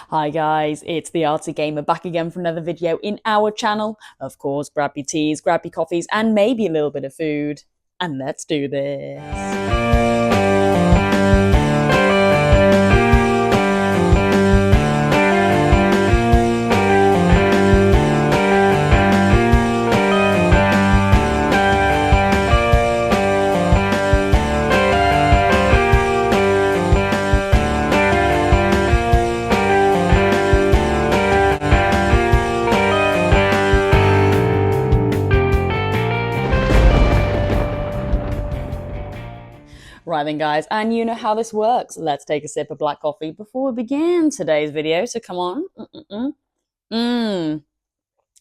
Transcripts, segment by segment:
Hi guys, it's the Artsy Gamer back again for another video in our channel. Of course, grab your teas, grab your coffees, and maybe a little bit of food. And let's do this. Right then guys, and you know how this works. Let's take a sip of black coffee before we begin today's video, so come on. Mmm.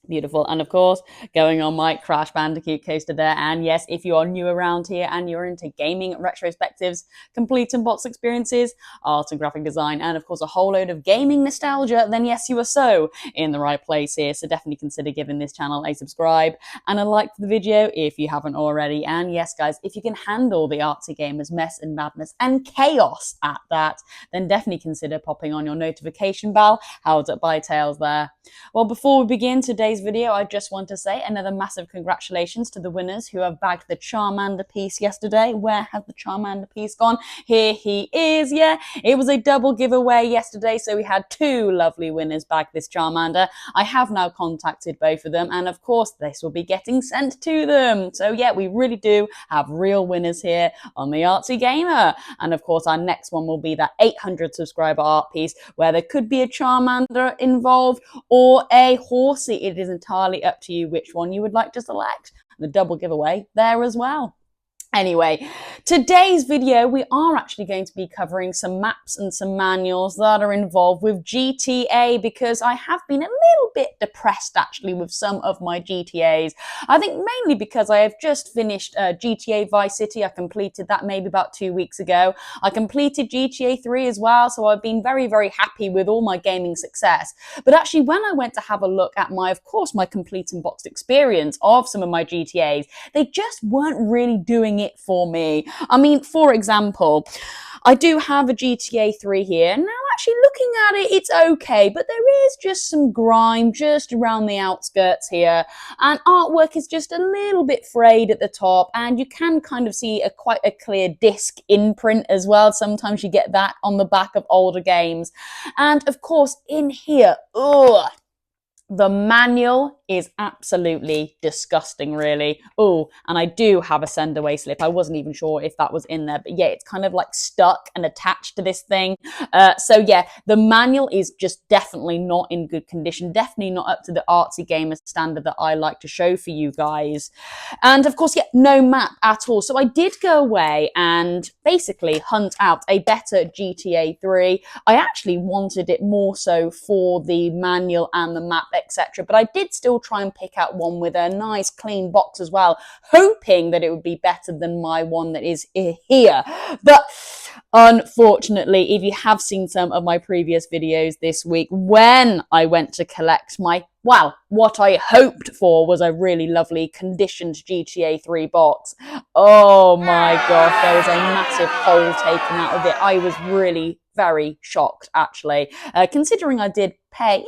Beautiful. And of course, going on my Crash Bandicoot coaster there. And yes, if you are new around here and you're into gaming retrospectives, complete and box experiences, art and graphic design, and of course a whole load of gaming nostalgia, then yes, you are so in the right place here. So definitely consider giving this channel a subscribe and a like to the video if you haven't already. And yes, guys, if you can handle the Artsy Gamers mess and madness and chaos at that, then definitely consider popping on your notification bell, held up by Tails there. Well, before we begin today's video, I just want to say another massive congratulations to the winners who have bagged the Charmander piece yesterday. Where has the Charmander piece gone? Here he is. Yeah, it was a double giveaway yesterday, so we had two lovely winners bag this Charmander. I have now contacted both of them, and of course this will be getting sent to them. So yeah, we really do have real winners here on the Artsy Gamer. And of course our next one will be that 800 subscriber art piece where there could be a Charmander involved or a horsey. It is entirely up to you which one you would like to select. The double giveaway there as well. Anyway, today's video, we are actually going to be covering some maps and some manuals that are involved with GTA because I have been a little bit depressed actually with some of my GTAs. I think mainly because I have just finished GTA Vice City. I completed that maybe about 2 weeks ago. I completed GTA 3 as well, so I've been very, very happy with all my gaming success. But actually, when I went to have a look at my complete and boxed experience of some of my GTAs, they just weren't really doing it for me. I mean, for example, I do have a GTA 3 here. Now, actually looking at it, it's okay, but there is just some grime just around the outskirts here, and artwork is just a little bit frayed at the top, and you can kind of see quite a clear disc imprint as well. Sometimes you get that on the back of older games. And of course, in here, the manual is absolutely disgusting, really. Oh, and I do have a send away slip. I wasn't even sure if that was in there, but yeah, it's kind of like stuck and attached to this thing. So yeah, the manual is just definitely not in good condition, definitely not up to the Artsy Gamer standard that I like to show for you guys. And of course, yeah, no map at all. So I did go away and basically hunt out a better GTA 3. I actually wanted it more so for the manual and the map, etc. But I did still try and pick out one with a nice clean box as well, hoping that it would be better than my one that is here. But unfortunately, if you have seen some of my previous videos this week, when I went to collect my, well, what I hoped for was a really lovely conditioned GTA 3 box. Oh my gosh, there was a massive hole taken out of it. I was really very shocked, actually, considering I did pay,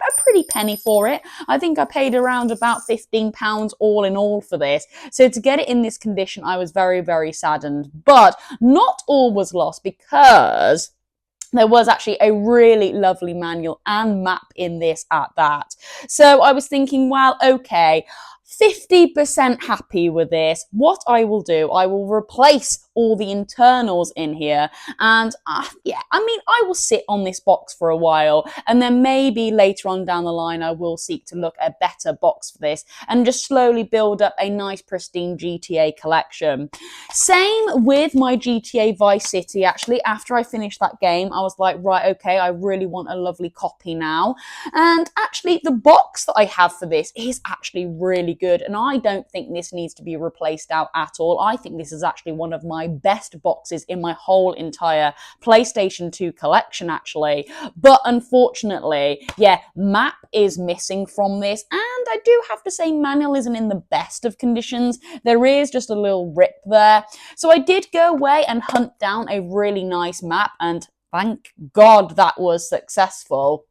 a pretty penny for it. I think I paid around about £15 all in all for this. So to get it in this condition, I was very, very saddened. But not all was lost, because there was actually a really lovely manual and map in this at that. So I was thinking, well, okay, 50% happy with this. What I will do, I will replace all the internals in here, and yeah, I mean, I will sit on this box for a while, and then maybe later on down the line I will seek to look at a better box for this and just slowly build up a nice pristine GTA collection. Same with my GTA Vice City. Actually, after I finished that game, I was like, right, okay, I really want a lovely copy now. And actually, the box that I have for this is actually really good, and I don't think this needs to be replaced out at all. I think this is actually one of my best boxes in my whole entire PlayStation 2 collection, actually. But unfortunately, yeah, map is missing from this, and I do have to say manual isn't in the best of conditions. There is just a little rip there. So I did go away and hunt down a really nice map, and Thank God that was successful.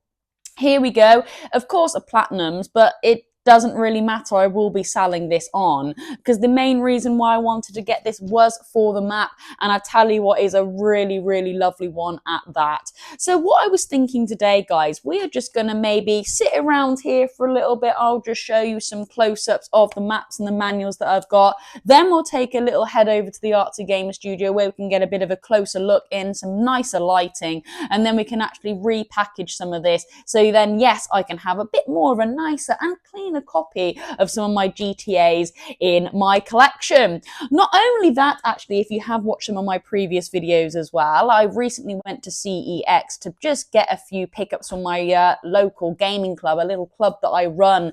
Here we go. Of course, a platinums, but it doesn't really matter. I will be selling this on because the main reason why I wanted to get this was for the map, and I tell you what, is a really, really lovely one at that. So what I was thinking today, guys, we are just going to maybe sit around here for a little bit. I'll just show you some close-ups of the maps and the manuals that I've got. Then we'll take a little head over to the Artsy Gamer Studio where we can get a bit of a closer look in, some nicer lighting, and then we can actually repackage some of this. So then, yes, I can have a bit more of a nicer and cleaner copy of some of my GTAs in my collection. Not only that, actually, if you have watched some of my previous videos as well, I recently went to CEX to just get a few pickups from my local gaming club, a little club that I run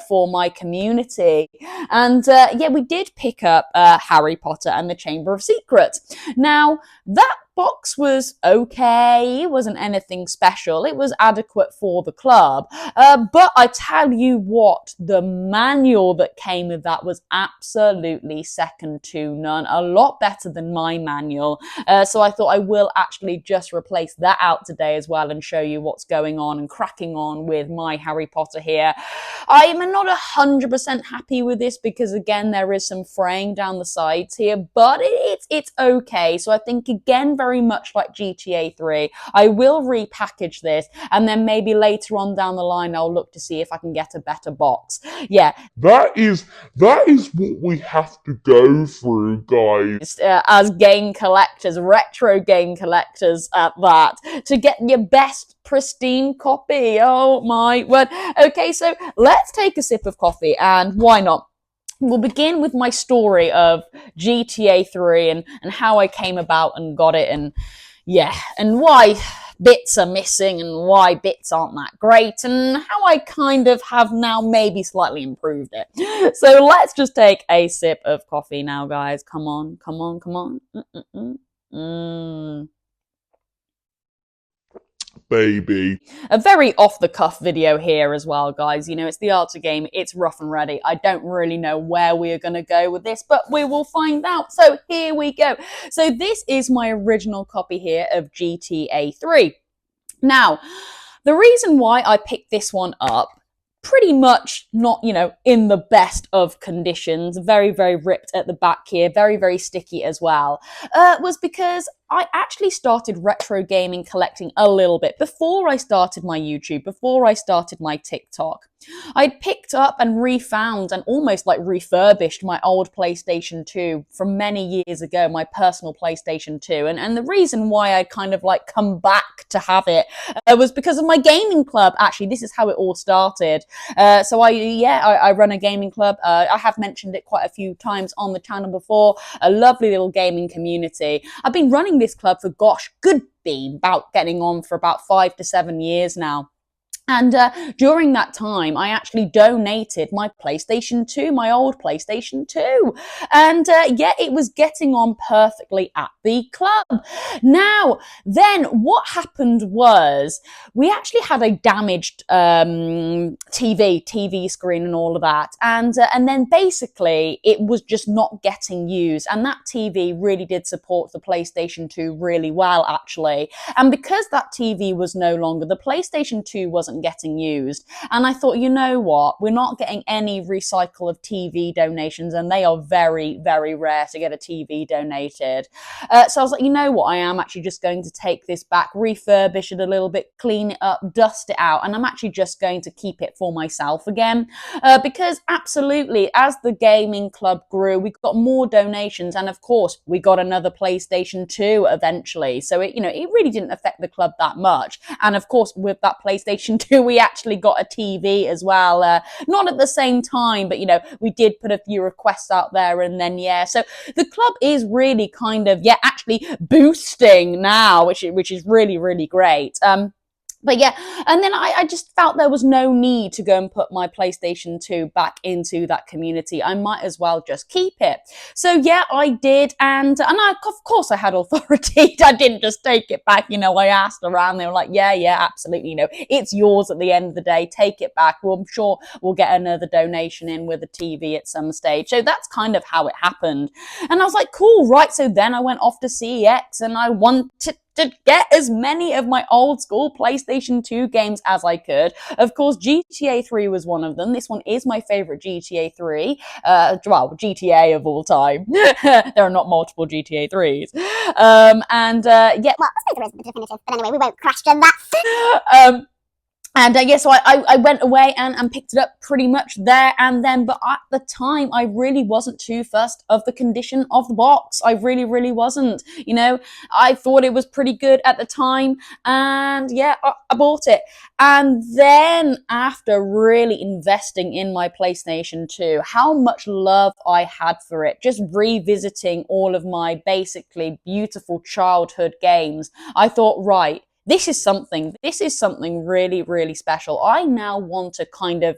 for my community. And yeah, we did pick up Harry Potter and the Chamber of Secrets. Now, that box was okay. It wasn't anything special. It was adequate for the club. But I tell you what, the manual that came with that was absolutely second to none. A lot better than my manual. So I thought I will actually just replace that out today as well and show you what's going on and cracking on with my Harry Potter here. I'm not 100% happy with this because, again, there is some fraying down the sides here, but it's okay. So I think, again, very much like GTA 3, I will repackage this, and then maybe later on down the line I'll look to see if I can get a better box. Yeah, that is what we have to go through, guys. As game collectors, retro game collectors at that, to get your best pristine copy. Oh my word. Okay, so let's take a sip of coffee, and why not? We'll begin with my story of GTA 3 and how I came about and got it, and yeah, and why bits are missing and why bits aren't that great, and how I kind of have now maybe slightly improved it. So let's just take a sip of coffee now, guys. Come on, come on, come on. Baby. A very off-the-cuff video here as well, guys. You know, it's the Artsy Game. It's rough and ready. I don't really know where we are going to go with this, but we will find out. So here we go. So this is my original copy here of GTA 3. Now, the reason why I picked this one up, pretty much not, you know, in the best of conditions, very, very ripped at the back here, very, very sticky as well, was because I actually started retro gaming collecting a little bit before I started my YouTube, before I started my TikTok. I'd picked up and refound and almost like refurbished my old PlayStation 2 from many years ago, my personal PlayStation 2. And the reason why I kind of like come back to have it was because of my gaming club. Actually, this is how it all started. So I run a gaming club. I have mentioned it quite a few times on the channel before. A lovely little gaming community. I've been running this club for, gosh, good be about getting on for about 5 to 7 years now. And during that time, I actually donated my PlayStation 2, my old PlayStation 2. And yeah, it was getting on perfectly at the club. Now, then what happened was we actually had a damaged TV screen and all of that. And then basically it was just not getting used. And that TV really did support the PlayStation 2 really well, actually. And because that TV was no longer, the PlayStation 2 wasn't getting used. And I thought, you know what? We're not getting any recycle of TV donations, and they are very, very rare to get a TV donated. So I was like, you know what? I am actually just going to take this back, refurbish it a little bit, clean it up, dust it out, and I'm actually just going to keep it for myself again. Because absolutely, as the gaming club grew, we got more donations, and of course, we got another PlayStation 2 eventually. So it really didn't affect the club that much. And of course, with that PlayStation 2, we actually got a TV as well. Not at the same time, but we did put a few requests out there, and then so the club is really kind of actually boosting now, which is really, really great. But yeah, and then I just felt there was no need to go and put my PlayStation 2 back into that community. I might as well just keep it. So yeah, I did, and of course I had authority. I didn't just take it back. I asked around. They were like, yeah, absolutely. It's yours at the end of the day. Take it back. Well, I'm sure we'll get another donation in with a TV at some stage. So that's kind of how it happened. And I was like, cool, right? So then I went off to CEX, and I wanted to get as many of my old school PlayStation 2 games as I could. Of course, GTA 3 was one of them. This one is my favorite GTA 3. Well, GTA of all time. There are not multiple GTA 3s. Yeah. Well, I suppose there is the definitive, but anyway, we won't question that. So I went away and picked it up pretty much there and then. But at the time, I really wasn't too fussed of the condition of the box. I really, really wasn't. You know, I thought it was pretty good at the time. And yeah, I bought it. And then after really investing in my PlayStation 2, how much love I had for it, just revisiting all of my basically beautiful childhood games, I thought, right, this is something really, really special. I now want to kind of,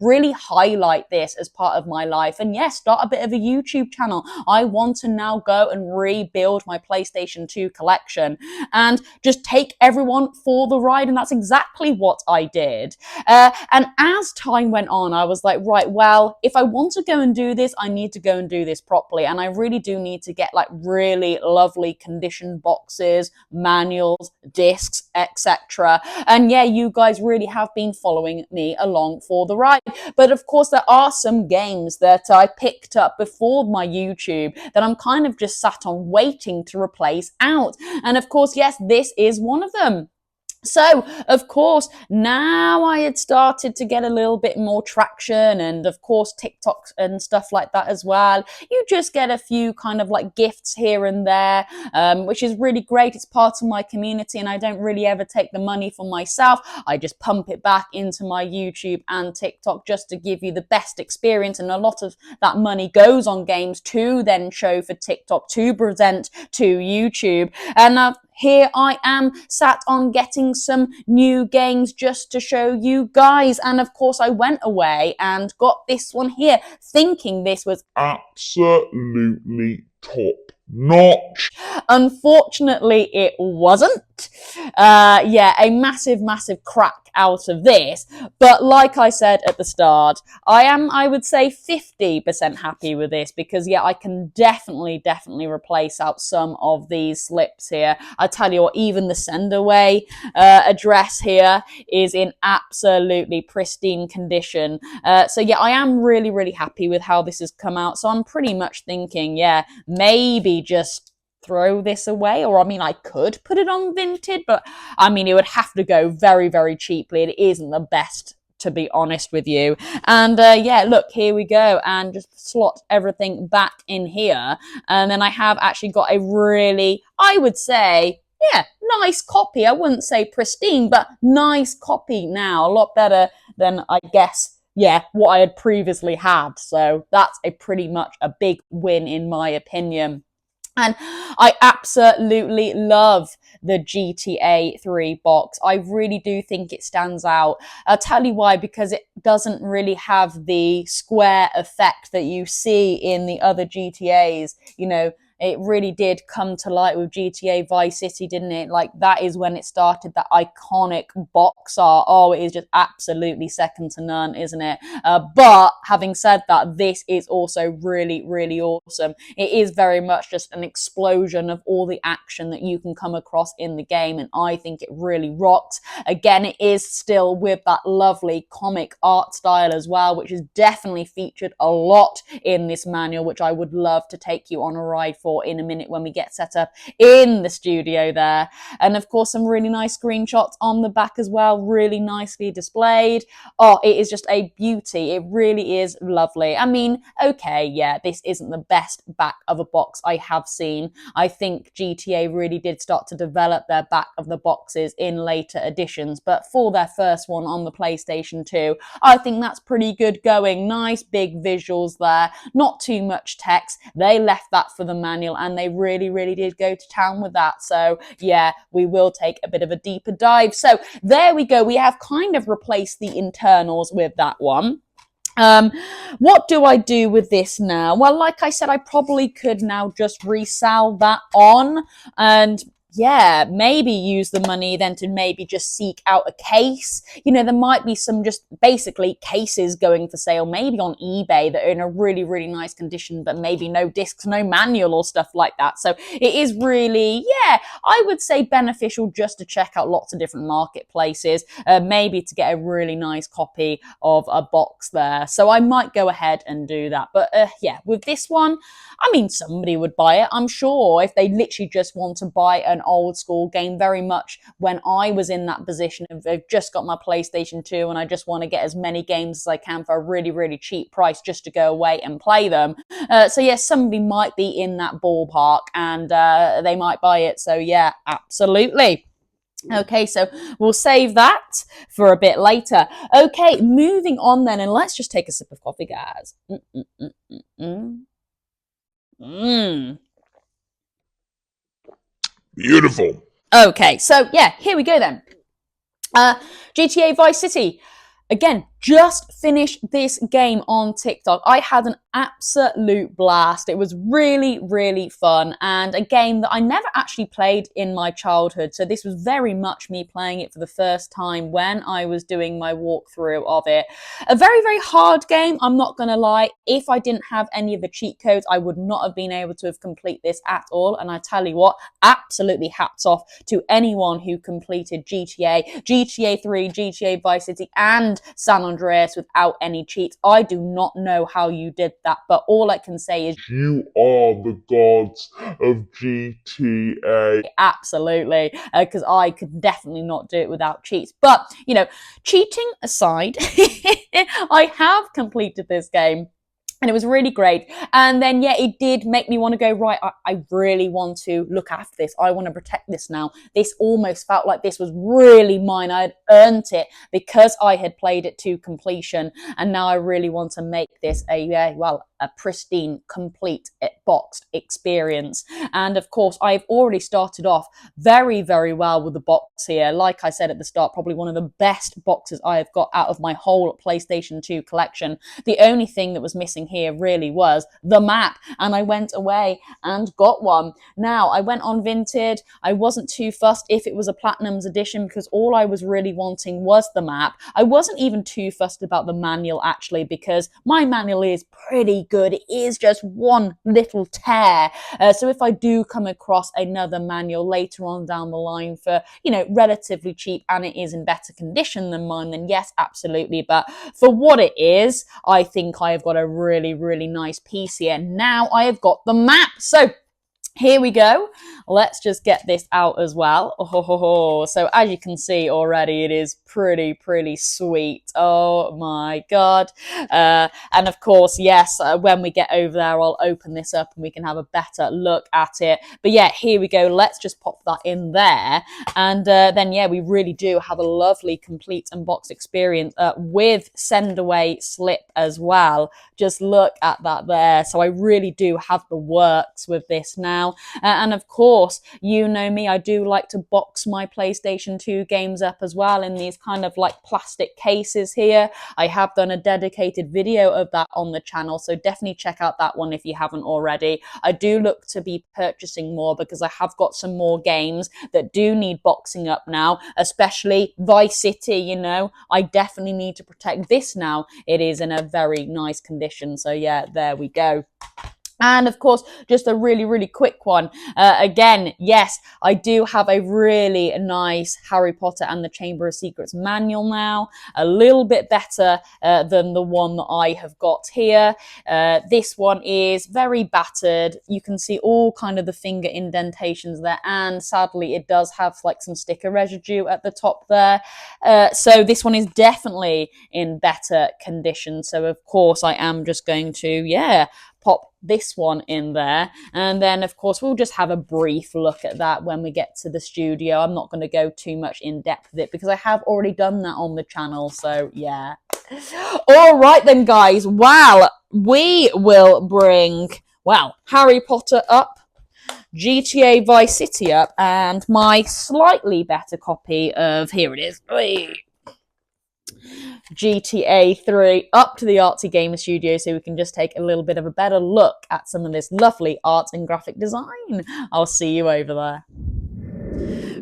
really highlight this as part of my life and start a bit of a YouTube channel. I want to now go and rebuild my PlayStation 2 collection and just take everyone for the ride. And that's exactly what I did. And as time went on, I was like, right, well, if I want to go and do this, I need to go and do this properly. And I really do need to get like really lovely conditioned boxes, manuals, discs, etc. And you guys really have been following me along for the ride. But of course, there are some games that I picked up before my YouTube that I'm kind of just sat on waiting to replace out. And of course, yes, this is one of them. So, of course, now I had started to get a little bit more traction and, of course, TikTok and stuff like that as well. You just get a few kind of like gifts here and there, which is really great. It's part of my community and I don't really ever take the money for myself. I just pump it back into my YouTube and TikTok just to give you the best experience. And a lot of that money goes on games to then show for TikTok, to present to YouTube. And here I am sat on getting some new games just to show you guys. And of course, I went away and got this one here, thinking this was absolutely top notch. Unfortunately, it wasn't. A massive crack out of this. But like I said at the start, I would say 50% happy with this because I can definitely replace out some of these slips here. I tell you what, even the send away address here is in absolutely pristine condition. I am really happy with how this has come out. So I'm pretty much thinking, maybe just throw this away, or I mean, I could put it on Vinted, but I mean, it would have to go very cheaply. It isn't the best, to be honest with you. And look, here we go, and just slot everything back in here. And then I have actually got a really, I would say, nice copy. I wouldn't say pristine, but nice copy now. A lot better than, I guess, what I had previously had. So that's pretty much a big win in my opinion. And I absolutely love the GTA 3 box. I really do think it stands out. I'll tell you why, because it doesn't really have the square effect that you see in the other GTAs. You know, it really did come to light with GTA Vice City, didn't it? Like, that is when it started, that iconic box art. Oh, it is just absolutely second to none, isn't it? But having said that, this is also really awesome. It is very much just an explosion of all the action that you can come across in the game, and I think it really rocks. Again, it is still with that lovely comic art style as well, which is definitely featured a lot in this manual, which I would love to take you on a ride for in a minute when we get set up in the studio there. And of course, some really nice screenshots on the back as well, really nicely displayed. Oh, it is just a beauty. It really is lovely. I mean, okay, this isn't the best back of a box I have seen. I think GTA really did start to develop their back of the boxes in later editions, but for their first one on the PlayStation 2, I think that's pretty good going. Nice big visuals there, not too much text. They left that for the manual and they really did go to town with that. So we will take a bit of a deeper dive. So there we go. We have kind of replaced the internals with that one. What do I do with this now? Well, like I said, I probably could now just resell that on and yeah, maybe use the money then to maybe just seek out a case. You know, there might be some just basically cases going for sale, maybe on eBay, that are in a really, really nice condition, but maybe no discs, no manual or stuff like that. So it is really, yeah, I would say beneficial just to check out lots of different marketplaces, maybe to get a really nice copy of a box there. So I might go ahead and do that. But yeah, with this one, I mean, somebody would buy it, I'm sure, if they literally just want to buy an old school game. Very much when I was in that position of I've just got my PlayStation 2 and I just want to get as many games as I can for a really, really cheap price just to go away and play them. So yes, somebody might be in that ballpark and they might buy it. So yeah, absolutely. Okay, so we'll save that for a bit later. Okay, moving on then, and let's just take a sip of coffee, guys. Beautiful. Okay, so yeah, here we go then. GTA Vice City. Again, just finished this game on TikTok. I had an absolute blast. It was really, really fun, and a game that I never actually played in my childhood. So this was very much me playing it for the first time when I was doing my walkthrough of it. A very, very hard game, I'm not going to lie. If I didn't have any of the cheat codes, I would not have been able to have complete this at all. And I tell you what, absolutely hats off to anyone who completed GTA 3, GTA Vice City, and San Andreas without any cheats. I do not know how you did that, but all I can say is You are the gods of GTA. absolutely, because I could definitely not do it without cheats. But, you know, cheating aside, I have completed this game. And it was really great. And then, yeah, it did make me want to go, right, I really want to look after this. I want to protect this now. This almost felt like this was really mine. I had earned it because I had played it to completion. And now I really want to make this a pristine, complete, boxed experience. And of course, I've already started off very, very well with the box here. Like I said at the start, probably one of the best boxes I have got out of my whole PlayStation 2 collection. The only thing that was missing here really was the map, and I went away and got one. Now, I went on Vinted. I wasn't too fussed if it was a Platinum's edition because all I was really wanting was the map. I wasn't even too fussed about the manual actually because my manual is pretty good. It is just one little tear. So if I do come across another manual later on down the line for, you know, relatively cheap and it is in better condition than mine, then yes, absolutely. But for what it is, I think I have got a really, really nice piece here. Now I have got the map. So here we go. Let's just get this out as well. Oh, so as you can see already, it is pretty sweet. Oh my God. And of course, yes, when we get over there, I'll open this up and we can have a better look at it. But yeah, here we go. Let's just pop that in there. And then, yeah, we really do have a lovely complete unboxed experience with send away slip as well. Just look at that there. So I really do have the works with this now. And of course, you know me, I do like to box my PlayStation 2 games up as well in these kind of like plastic cases here. I have done a dedicated video of that on the channel, so definitely check out that one if you haven't already. I do look to be purchasing more because I have got some more games that do need boxing up now, especially Vice City, you know. I definitely need to protect this now. It is in a very nice condition, so yeah, there we go. And of course, just a really, really quick one. Again, yes, I do have a really nice Harry Potter and the Chamber of Secrets manual now. A little bit better than the one that I have got here. This one is very battered. You can see all kind of the finger indentations there. And sadly, it does have like some sticker residue at the top there. So this one is definitely in better condition. So of course, I am just going to, yeah, pop this one in there, and then of course we'll just have a brief look at that when we get to the studio. I'm not going to go too much in depth with it because I have already done that on the channel, so yeah. All right then, guys, well, we will bring, well, Harry Potter up, GTA Vice City up, and my slightly better copy of, here it is, GTA 3 up to the Artsy Gamer Studio so we can just take a little bit of a better look at some of this lovely art and graphic design. I'll see you over there.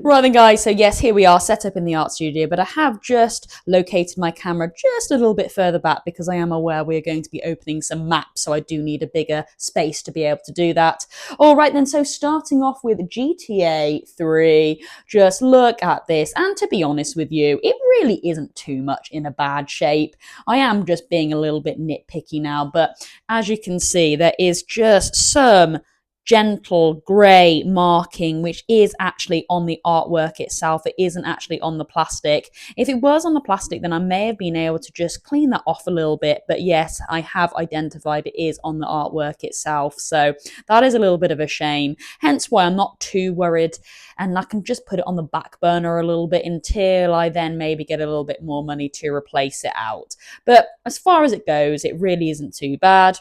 Right then, guys, so yes, here we are set up in the art studio, but I have just located my camera just a little bit further back because I am aware we're going to be opening some maps, so I do need a bigger space to be able to do that. All right then, so starting off with GTA 3, just look at this, and to be honest with you, it really isn't too much in a bad shape. I am just being a little bit nitpicky now, but as you can see, there is just some gentle grey marking, which is actually on the artwork itself. It isn't actually on the plastic. If it was on the plastic, then I may have been able to just clean that off a little bit. But yes, I have identified it is on the artwork itself. So that is a little bit of a shame. Hence why I'm not too worried. And I can just put it on the back burner a little bit until I then maybe get a little bit more money to replace it out. But as far as it goes, it really isn't too bad.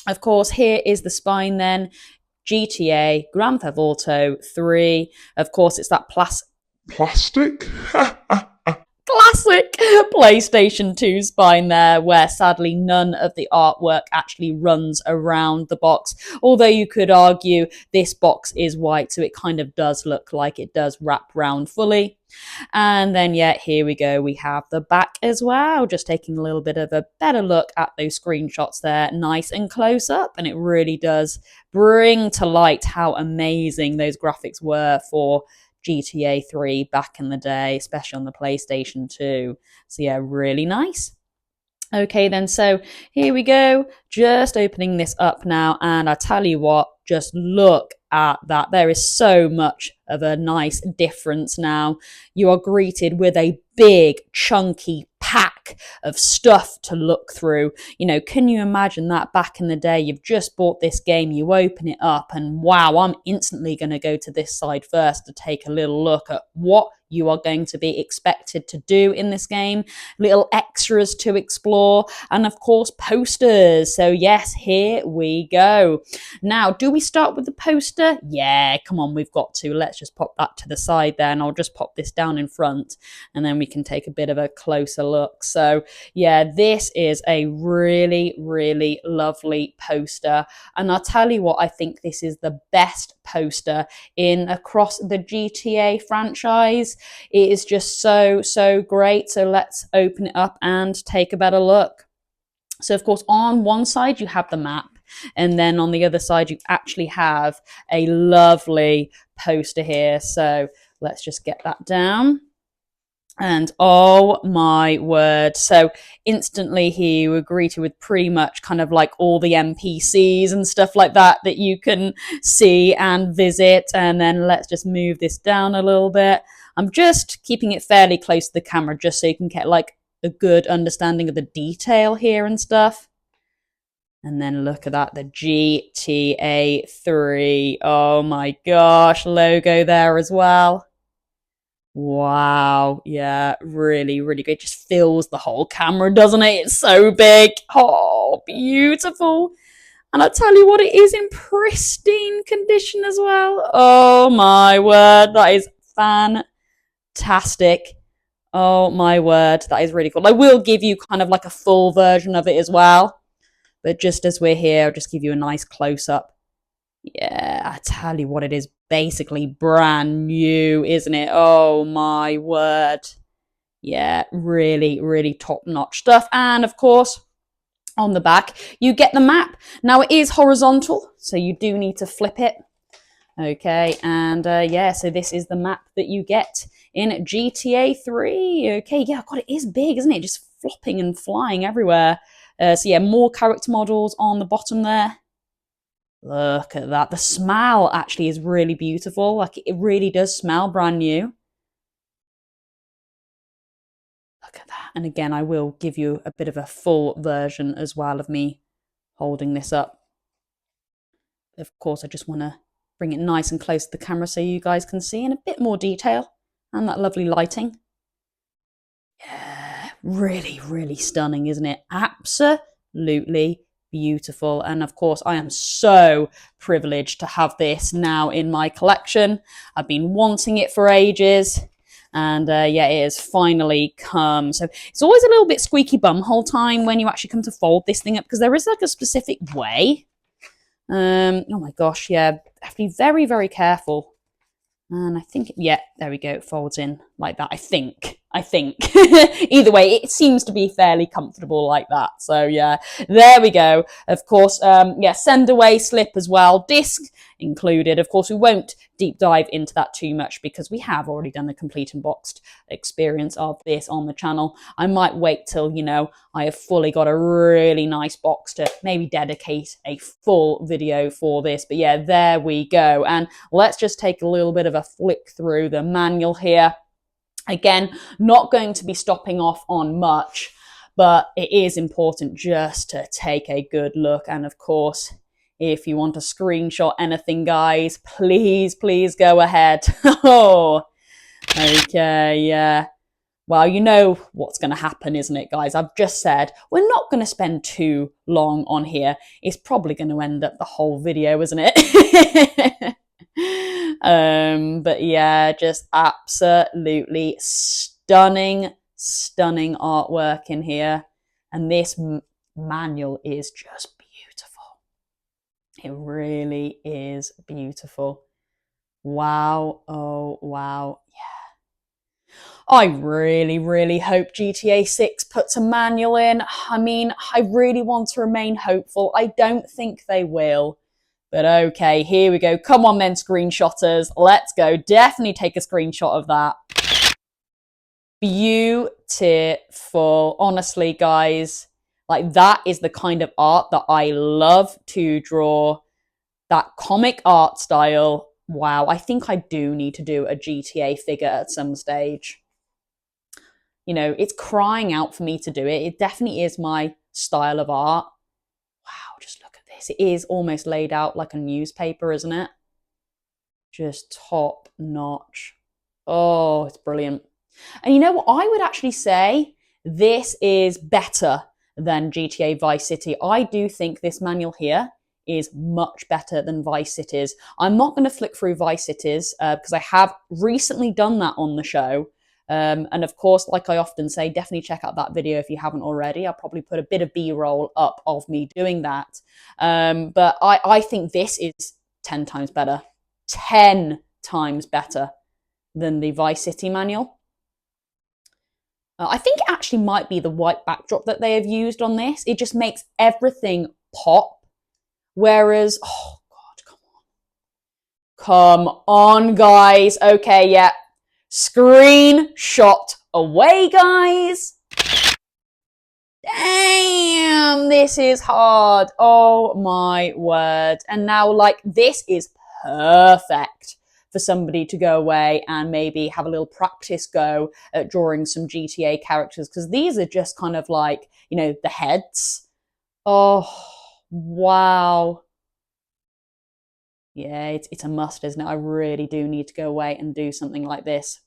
Of course, here is the spine then. GTA, Grand Theft Auto 3. Of course, it's that Plastic? classic PlayStation 2 spine there, where sadly none of the artwork actually runs around the box. Although you could argue this box is white, so it kind of does look like it does wrap round fully. And then, yeah, here we go. We have the back as well. Just taking a little bit of a better look at those screenshots there, nice and close up. And it really does bring to light how amazing those graphics were for GTA 3 back in the day, especially on the PlayStation 2. So yeah, really nice. Okay then, so here we go. Just opening this up now, and I tell you what, just look at that. There is so much of a nice difference now. You are greeted with a big, chunky pack of stuff to look through. You know, can you imagine that back in the day? You've just bought this game, you open it up, and wow, I'm instantly going to go to this side first to take a little look at what you are going to be expected to do in this game, little extras to explore, and of course posters. So yes, here we go. Now, do we start with the poster? Yeah, come on, we've got to. Let's just pop that to the side there, and I'll just pop this down in front, and then we can take a bit of a closer look. So yeah, this is a really, really lovely poster, and I'll tell you what, I think this is the best poster in across the GTA franchise. It is just so great. So let's open it up and take a better look. So of course, on one side you have the map, and then on the other side you actually have a lovely poster here. So let's just get that down. And oh my word. So instantly here you were greeted with pretty much kind of like all the NPCs and stuff like that that you can see and visit. And then let's just move this down a little bit. I'm just keeping it fairly close to the camera just so you can get like a good understanding of the detail here and stuff. And then look at that, the GTA 3. Oh my gosh, logo there as well. Wow, yeah, really, really good. It just fills the whole camera, doesn't it? It's so big. Oh, beautiful. And I tell you what, it is in pristine condition as well. Oh my word, that is fantastic. Oh my word, that is really cool. I will give you kind of like a full version of it as well. But just as we're here, I'll just give you a nice close-up. Yeah, I tell you what, it is basically brand new, isn't it? Oh my word. Yeah, really, really top-notch stuff. And of course, on the back, you get the map. Now, it is horizontal, so you do need to flip it. Okay, and yeah, so this is the map that you get in GTA 3. Okay, yeah, God, it is big, isn't it? Just flopping and flying everywhere. So yeah, more character models on the bottom there. Look at that. The smell actually is really beautiful. Like, it really does smell brand new. Look at that. And again, I will give you a bit of a full version as well of me holding this up. Of course, I just want to bring it nice and close to the camera so you guys can see in a bit more detail. And that lovely lighting. Yeah, really, really stunning, isn't it? Absolutely beautiful. And of course, I am so privileged to have this now in my collection. I've been wanting it for ages. And yeah, it has finally come. So it's always a little bit squeaky bum whole time when you actually come to fold this thing up, because there is like a specific way. Oh my gosh, yeah. I have to be very, very careful. And I think, yeah, there we go. It folds in like that. I think. Either way, it seems to be fairly comfortable like that. So yeah, there we go. Of course, yeah, send away slip as well. Disc included. Of course, we won't deep dive into that too much because we have already done a complete unboxed experience of this on the channel. I might wait till, you know, I have fully got a really nice box to maybe dedicate a full video for this. But yeah, there we go. And let's just take a little bit of a flick through the manual here. Again, not going to be stopping off on much, but it is important just to take a good look. And of course, if you want to screenshot anything, guys, please go ahead. Oh, okay, yeah. Well, you know what's going to happen, isn't it, guys? I've just said we're not going to spend too long on here. It's probably going to end up the whole video, isn't it? But yeah, just absolutely stunning artwork in here. And this manual is just beautiful. It really is beautiful. Wow. Oh, wow. Yeah. I really hope GTA 6 puts a manual in. I mean, I really want to remain hopeful. I don't think they will. But okay, here we go. Come on then, screenshotters. Let's go. Definitely take a screenshot of that. Beautiful. Honestly, guys, like that is the kind of art that I love to draw. That comic art style. Wow, I think I do need to do a GTA figure at some stage. You know, it's crying out for me to do it. It definitely is my style of art. Wow, just look at this. It is almost laid out like a newspaper, isn't it? Just top notch. Oh, it's brilliant. And you know what? I would actually say this is better than GTA Vice City. I do think this manual here is much better than Vice City's. I'm not going to flick through Vice City's because I have recently done that on the show. And of course, like I often say, definitely check out that video if you haven't already. I'll probably put a bit of B-roll up of me doing that. But I think this is 10 times better. 10 times better than the Vice City manual. I think it actually might be the white backdrop that they have used on this. It just makes everything pop. Whereas, oh God, come on, guys. Okay, yeah. Screenshot away, guys. Damn, this is hard. Oh my word. And now, like, this is perfect for somebody to go away and maybe have a little practice go at drawing some GTA characters, because these are just kind of like, you know, the heads. Oh, wow. Yeah, it's a must, isn't it? I really do need to go away and do something like this.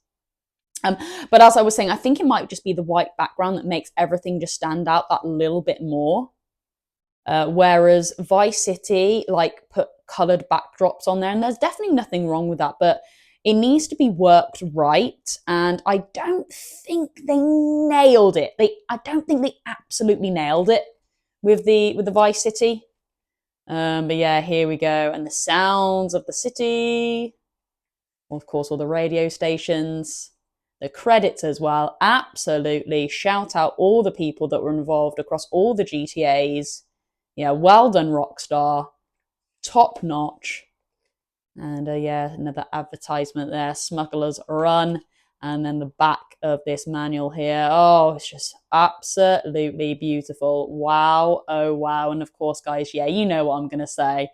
But as I was saying, I think it might just be the white background that makes everything just stand out that little bit more. Whereas Vice City, like, put coloured backdrops on there, and there's definitely nothing wrong with that, but it needs to be worked right, and I don't think they nailed it. I don't think they absolutely nailed it with the Vice City. But yeah, here we go, and the sounds of the city, of course, all the radio stations, the credits as well. Absolutely, shout out all the people that were involved across all the GTAs. Yeah, well done, Rockstar. Top notch. And yeah, another advertisement there, Smuggler's Run. And then the back of this manual here. Oh, it's just absolutely beautiful. Wow. Oh, wow. And of course, guys, yeah, you know what I'm going to say.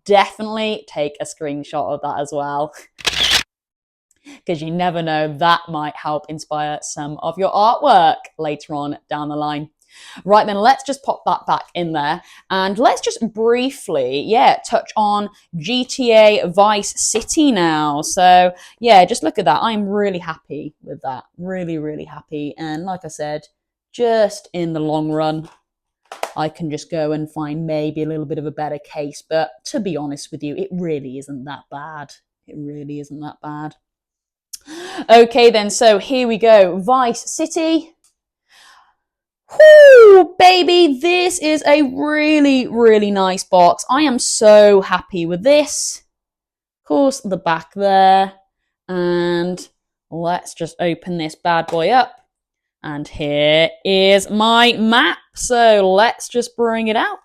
Definitely take a screenshot of that as well. Because you never know, that might help inspire some of your artwork later on down the line. Right then, let's just pop that back in there and let's just briefly, yeah, touch on GTA Vice City now. So yeah, just look at that. I'm really happy with that. Really happy. And like I said, just in the long run, I can just go and find maybe a little bit of a better case. But to be honest with you, it really isn't that bad. It really isn't that bad. Okay then, so here we go. Vice City. Whoo, baby, this is a really nice box. I am so happy with this. Of course, the back there. And let's just open this bad boy up. And here is my map. So let's just bring it out.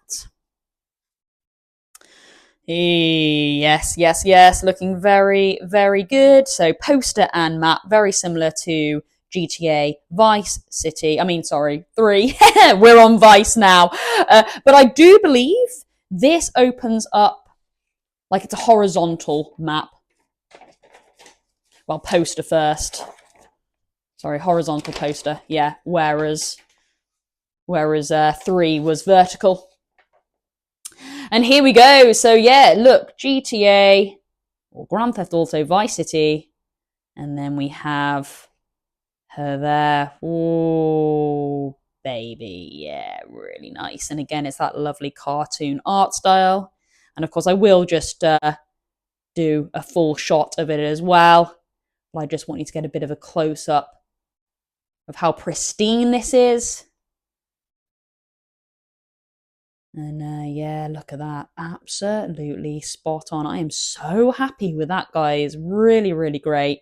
Yes, yes, yes. Looking very, very good. So poster and map, very similar to GTA Vice City. I mean, sorry, 3. We're on Vice now. But I do believe this opens up like it's a horizontal map. Well, poster first. Sorry, horizontal poster. Yeah, whereas 3 was vertical. And here we go. So yeah, look, GTA or Grand Theft Auto Vice City. And then we have her there. Oh, baby. Yeah, really nice. And again, it's that lovely cartoon art style. And of course, I will just do a full shot of it as well. But I just want you to get a bit of a close-up of how pristine this is. And yeah, look at that. Absolutely spot on. I am so happy with that, guys. Really, really great.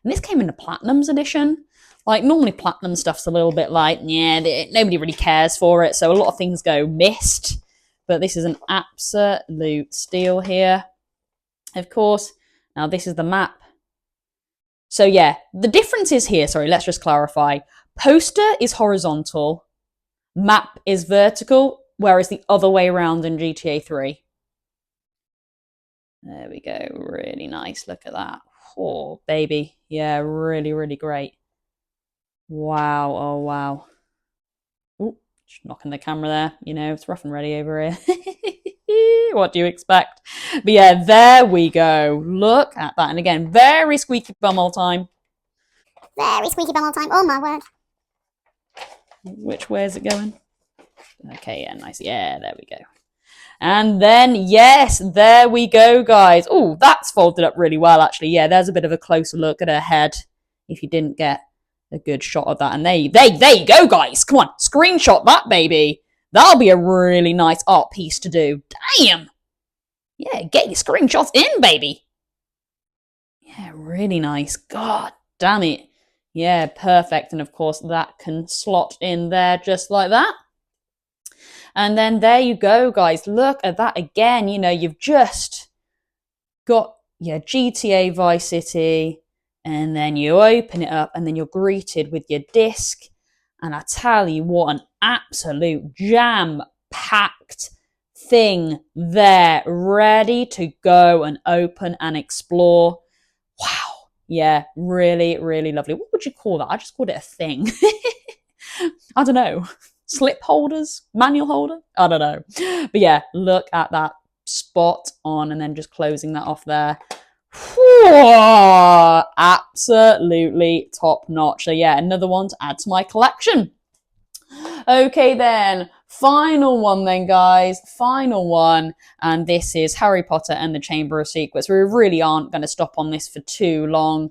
And this came in the Platinums edition. Like, normally Platinum stuff's a little bit like, yeah, nobody really cares for it. So a lot of things go missed. But this is an absolute steal here. Of course, now this is the map. So yeah, the difference is here. Sorry, let's just clarify. Poster is horizontal. Map is vertical. Whereas the other way around in GTA 3. There we go. Really nice. Look at that. Oh, baby. Yeah, really, really great. Wow. Oh, wow. Ooh, just knocking the camera there. You know, it's rough and ready over here. What do you expect? But yeah, there we go. Look at that. And again, very squeaky bum all time. Very squeaky bum all time. Oh, my word. Which way is it going? Okay, yeah, nice. Yeah, there we go. And then, yes, there we go, guys. Oh, that's folded up really well, actually. Yeah, there's a bit of a closer look at her head if you didn't get a good shot of that. And there you go, guys. Come on, screenshot that, baby. That'll be a really nice art piece to do. Damn. Yeah, get your screenshots in, baby. Yeah, really nice. God damn it. Yeah, perfect. And of course, that can slot in there just like that. And then there you go, guys. Look at that again. You know, you've just got your GTA Vice City, and then you open it up, and then you're greeted with your disc. And I tell you what, an absolute jam-packed thing there, ready to go and open and explore. Wow. Yeah, really, really lovely. What would you call that? I just called it a thing. I don't know. Slip holders, manual holder, I don't know. But yeah, look at that, spot on. And then just closing that off there. Whoa, absolutely top notch. So yeah, another one to add to my collection. Okay then, final one then, guys, final one. And this is Harry Potter and the Chamber of Secrets. We really aren't going to stop on this for too long,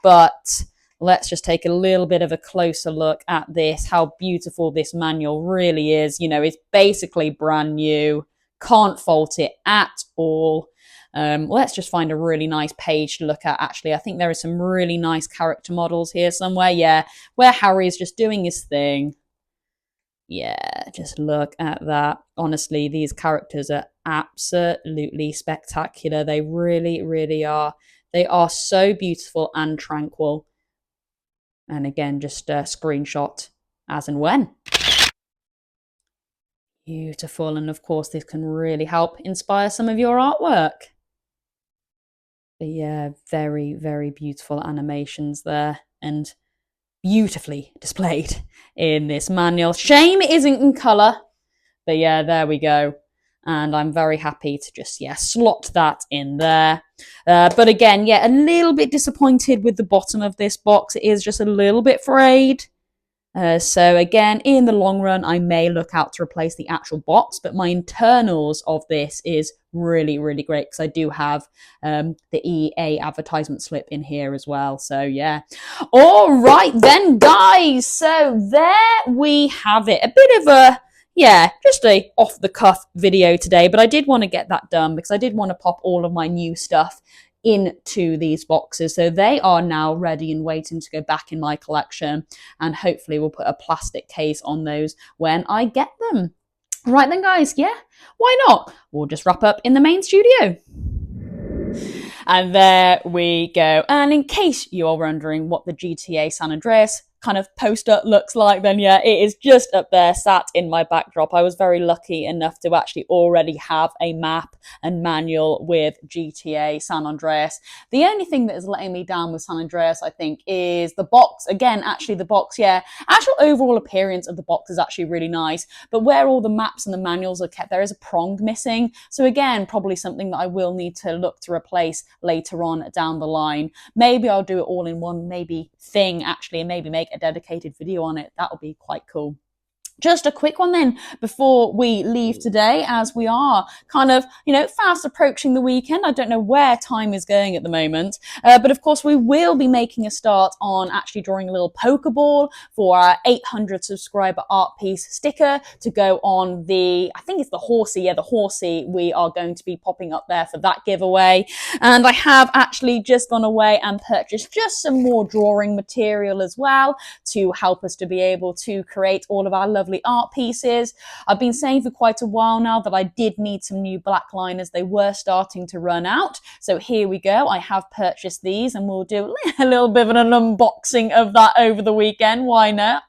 but let's just take a little bit of a closer look at this, how beautiful this manual really is. You know, it's basically brand new. Can't fault it at all. Let's just find a really nice page to look at, actually. I think there are some really nice character models here somewhere. Yeah, where Harry is just doing his thing. Yeah, just look at that. Honestly, these characters are absolutely spectacular. They really, really are. They are so beautiful and tranquil. And again, just a screenshot as and when. Beautiful. And of course, this can really help inspire some of your artwork. But yeah, very, very beautiful animations there. And beautifully displayed in this manual. Shame it isn't in colour. But yeah, there we go. And I'm very happy to just, yeah, slot that in there. But again, yeah, a little bit disappointed with the bottom of this box. It is just a little bit frayed. So again, in the long run, I may look out to replace the actual box, but my internals of this is really, really great because I do have the EA advertisement slip in here as well. So yeah. All right then, guys. So there we have it. A bit of a, yeah, just a off-the-cuff video today, but I did want to get that done because I did want to pop all of my new stuff into these boxes. So they are now ready and waiting to go back in my collection, and hopefully we'll put a plastic case on those when I get them. Right then, guys, yeah, why not? We'll just wrap up in the main studio. And there we go. And in case you are wondering what the GTA San Andreas kind of poster looks like, then yeah, it is just up there, sat in my backdrop. I was very lucky enough to actually already have a map and manual with GTA San Andreas. The only thing that is letting me down with San Andreas, I think, is the box. Again, actually the box, yeah, actual overall appearance of the box is actually really nice, but where all the maps and the manuals are kept, there is a prong missing. So again, probably something that I will need to look to replace later on down the line. Maybe I'll do it all in one thing actually, and maybe make a dedicated video on it. That would be quite cool. Just a quick one then before we leave today, as we are kind of, fast approaching the weekend. I don't know where time is going at the moment, but of course we will be making a start on actually drawing a little Pokeball for our 800 subscriber art piece sticker to go on the, I think it's the Horsey, yeah, the Horsey. We are going to be popping up there for that giveaway. And I have actually just gone away and purchased just some more drawing material as well to help us to be able to create all of our lovely art pieces. I've been saying for quite a while now that I did need some new black liners. They were starting to run out. So here we go. I have purchased these and we'll do a little bit of an unboxing of that over the weekend. Why not?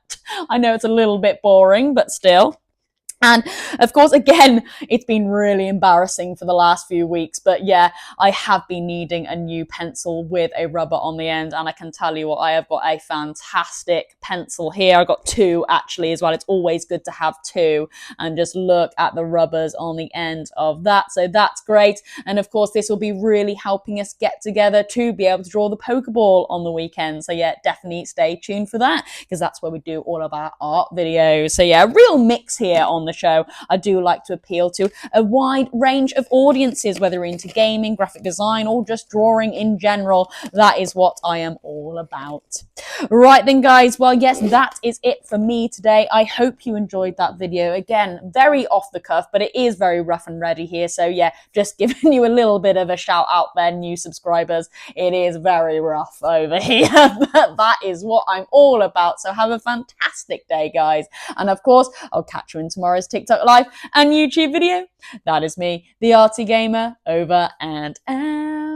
I know it's a little bit boring, but still. And of course, again, it's been really embarrassing for the last few weeks, but yeah, I have been needing a new pencil with a rubber on the end, and I can tell you what, I have got a fantastic pencil here. I've got two actually as well. It's always good to have two, and just look at the rubbers on the end of that. So that's great. And of course, this will be really helping us get together to be able to draw the Pokeball on the weekend. So yeah, definitely stay tuned for that, because that's where we do all of our art videos. So yeah, real mix here on the show. I do like to appeal to a wide range of audiences, whether you're into gaming, graphic design, or just drawing in general. That is what I am all about. Right then, guys, well, yes, that is it for me today. I hope you enjoyed that video. Again, very off the cuff, but it is very rough and ready here. So yeah, just giving you a little bit of a shout out there, new subscribers. It is very rough over here, but that is what I'm all about. So have a fantastic day, guys. And of course, I'll catch you in tomorrow's TikTok live and YouTube video. That is me, the Arty Gamer, over and out.